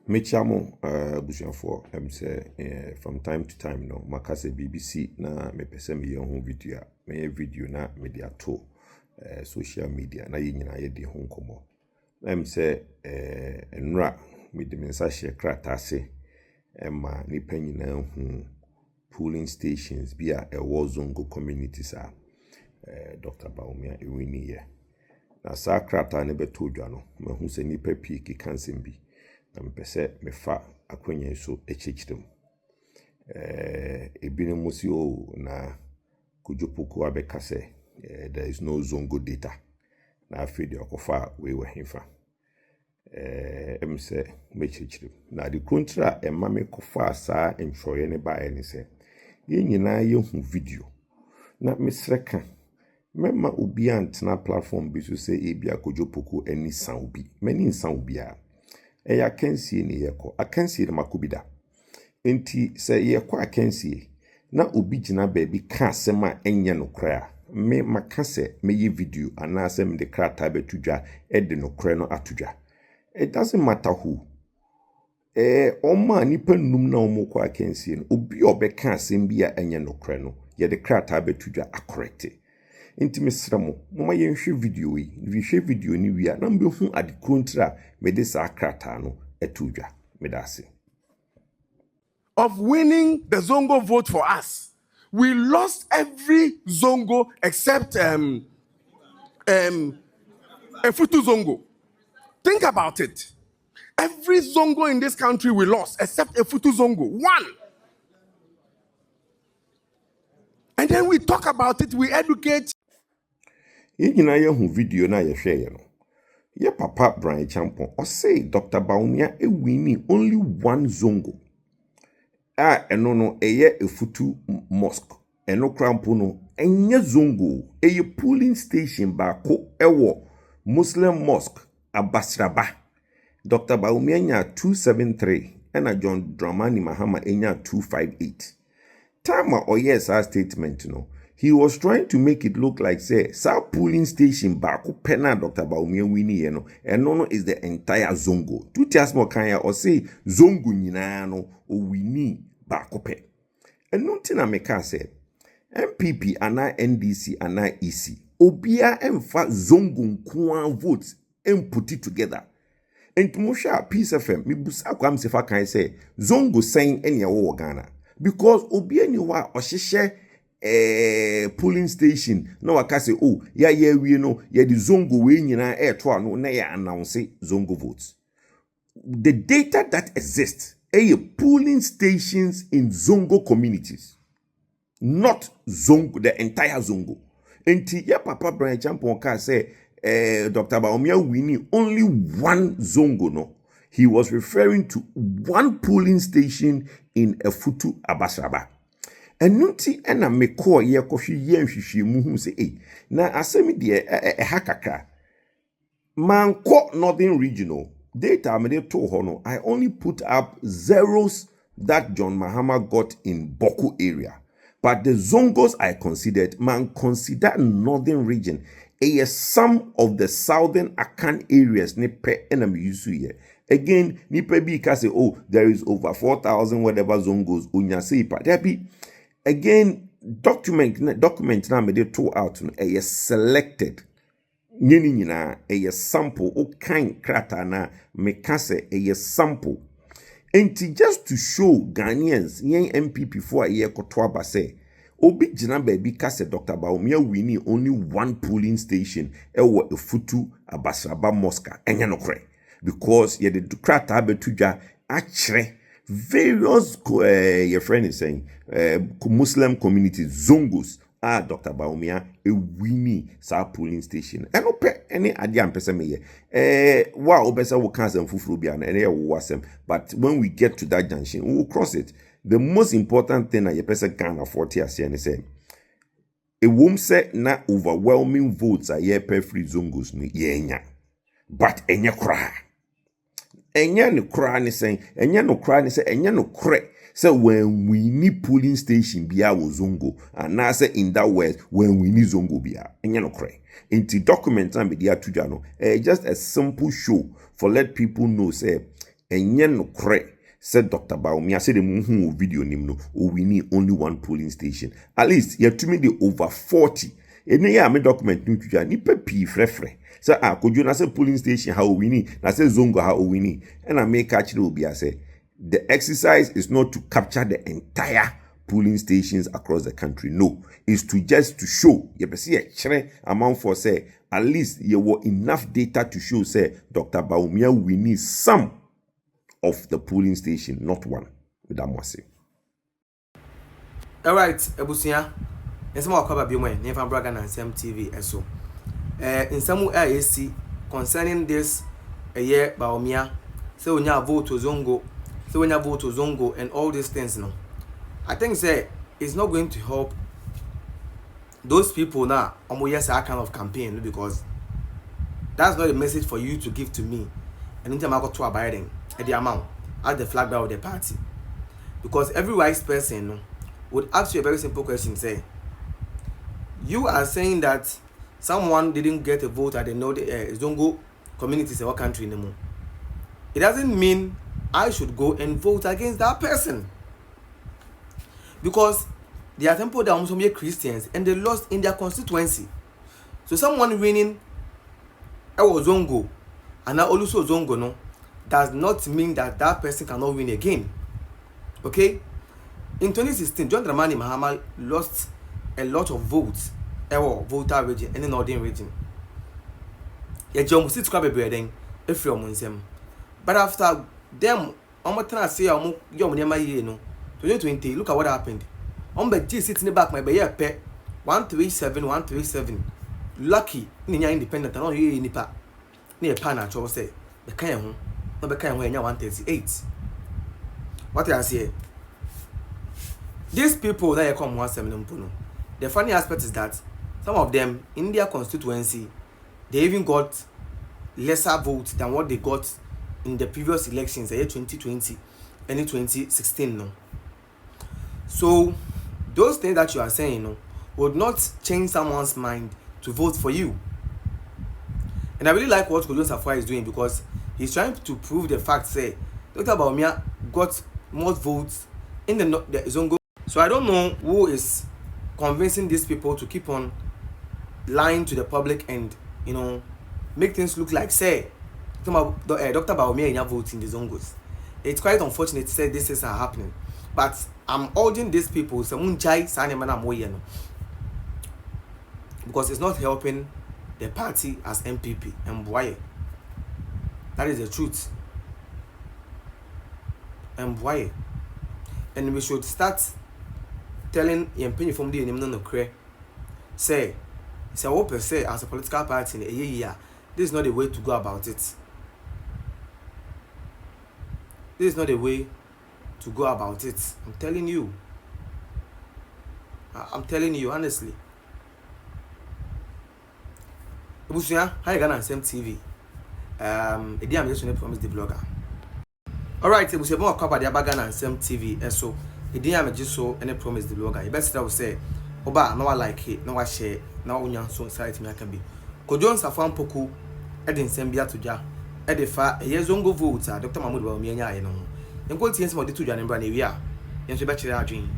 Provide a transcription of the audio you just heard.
Mechiamo busuafo say from time to time no makase BBC na me pese me ho video me video na me dia to social media na nyina ye de ho nkomo say enra me de mensa share krata se ma nipa nyina hu polling stations bia Zongo communities a Dr. Bawumia ewini ye na sa krata ne beto dwa no ma hu se nipa pii kikansem bi na mpese mefa akwenye so echichirem ebini musi o na kujupuku abeka se there is no Zongo data na afidi okofa we himfa emse mechichirem na di kontra emma me kofa sa enhwoye ne ba eni se ye nyina ye hu video na mesreka mema obi antena platform bi so se ebia kujupuku eni san obi mani nsan obi a eya kensie ni yeko akensie de makobida enti se yeko akensie na obi gina baabi ka asema enye no kra me makase me yi video ana asem de krata betudwa e de no kra no atudwa. It doesn't matter who oma nipa num na omoko akensie no obi obeka asem bia enye no kra no ye de krata betudwa akorrect inti mesramo mama yenhwe video yi hwe video ni wi a na mbe hu adikontra me de sa krata no etudwa me dase of winning the Zongo vote for us. We lost every Zongo except Efutu Zongo. Think about it. Every Zongo in this country we lost except Efutu Zongo. One. And then we talk about it, we educate. Yina ye hu video na ye hwe ye no. Ye papa Bryan Acheampong or say Dr. Bawumia winning only one Zongo. Eno no eye Efutu mosque. Eno krampo no enye Zongo. Eye polling station baako ewo Muslim mosque Abasraba. Dr. Bawumia nya 273 ena John Dramani Mahama enya 258. Time or yes our statement no. He was trying to make it look like say sa polling station baako pena Dr. Bawumia winnie no no is the entire Zongo. Tuti asmo kanya or say Zongo nyina no o winnie baako pe. Eno ntina meka say MPP ana NDC ana EC obia emfa Zongo nkoa votes put it together. Entumusha Peace FM mibusa kwa msefa kan say Zongo saying enya wo Ghana because obia ni wa ohihye polling station na waka say oh ya wie no ya di Zongo we nyina to ano na ya announce Zongo votes. The data that exists polling stations in Zongo communities, not Zongo, the entire Zongo. Enti ya papa Bryan Acheampong ka say Dr. Bawumia winning only one Zongo no. He was referring to one polling station in Efutu Abasraba. Enunti ena meko ye kohwe ye nhwehwe mu hu se na asemi de hakaka manko northern regional data me to ho no I only put up zeros that John Mahama got in Boku area, but the Zongos I considered consider northern region a sum of the southern Akan areas ne pe ena me use here. Again nipa bi ka say oh there is over 4,000 whatever Zongos unya say pa there be. Again, document na me de to out no selected nyina sample o kind krata na me kase sample enti just to show Ghanaians yen MPP for a koto aba say obi gina baby kase Dr. Bawumia winning only one polling station ewo Efutu Abasraba mosque enya no kre because ye de krata abetudwa akire various your friend is saying Muslim communities Zongos Dr. Bawumia winnie sa polling station and ope any idea person me wow obesa will cancel fufuru bia na any wasem, but when we get to that junction we will cross it. The most important thing that your person can afford here say a womb say na overwhelming votes are here per free Zongos ni yenya but enya kra enya no kra ni say enya no kra ni say enya no kre. So when we need polling station bia wo Zongo and now say in that way when we need Zongo bia enya no kre into document and media to jano just a simple show for let people know say enye no kore said Dr. Bawumia said the muhu video nimno we need only one polling station. At least you have to make the over 40. And yeah, me document no tuja ni pepi frefre. So Kojo na say polling station how we need. Na say Zongo how we need. And I make catch the obi say the exercise is not to capture the entire polling stations across the country. No, it's to just to show. You see a chere amount for say at least you were enough data to show say Dr. Bawumia we need some of the polling station, not one. With that Masa. All right, Ebusia. And some of our cover never Bryan Acheampong TV so. In some AAC concerning this a year Bawumia, so when you vote to Zongo, so when you vote to Zongo and all these things, no. I think say it's not going to help those people now. Yes, that kind of campaign because that's not a message for you to give to me. And anytime I got to abiding at the amount at the flag bearer of the party, because every wise person would ask you a very simple question. Say, you are saying that someone didn't get a vote at the Zongo communities in our country anymore. It doesn't mean I should go and vote against that person. Because they are temple that also made Christians and they lost in their constituency. So someone winning Zongo and now also Zongo no does not mean that that person cannot win again. Okay? In 2016, John Dramani Mahama lost a lot of votes voter region and in northern region. Yeah, John was to then if you're Munsem. But after them, I'm not trying to say I'm young no 2020, look at what happened. On the G sitting in the back, my baby pet 137. Lucky, Ninya independent, and all you in the near Pana, Cho say, the kind no be kind when you 138. What I say? These people that you come 17 the funny aspect is that some of them in their constituency they even got lesser votes than what they got in the previous elections, the year 2020 and in 2016. No. So those things that you are saying would not change someone's mind to vote for you. And I really like what Kojo Nsafoah is doing because he's trying to prove the fact say Dr. Bawumia got more votes in the Zongo. So I don't know who is convincing these people to keep on lying to the public and make things look like say Dr. Bawumia in your votes in the Zongos. It's quite unfortunate to say this is happening. But I'm urging these people because it's not helping the party as MPP and why. That is the truth. And why? And we should start telling Yempini from the no cre say what per se as a political party in a year. This is not the way to go about it. This is not the way to go about it. I'm telling you. I'm telling you honestly. Ebusia, how you gonna Acheampong TV? A day I'm just going to promise the blogger. Alright, Ebusia, more cover the Bryan Acheampong TV. So, a day I'm just so any promise the blogger. You best I will say, Oba, no I like it, no I share, no one so excited me I can be. Kojo Nsafoah poku, Edin Sembia to Ja, Edifa, a year's Zongo voter, Dr. Mahmoud Bawumia, you know. And go to some of the two Jan and Bryan Acheampong. You should bet you are dream.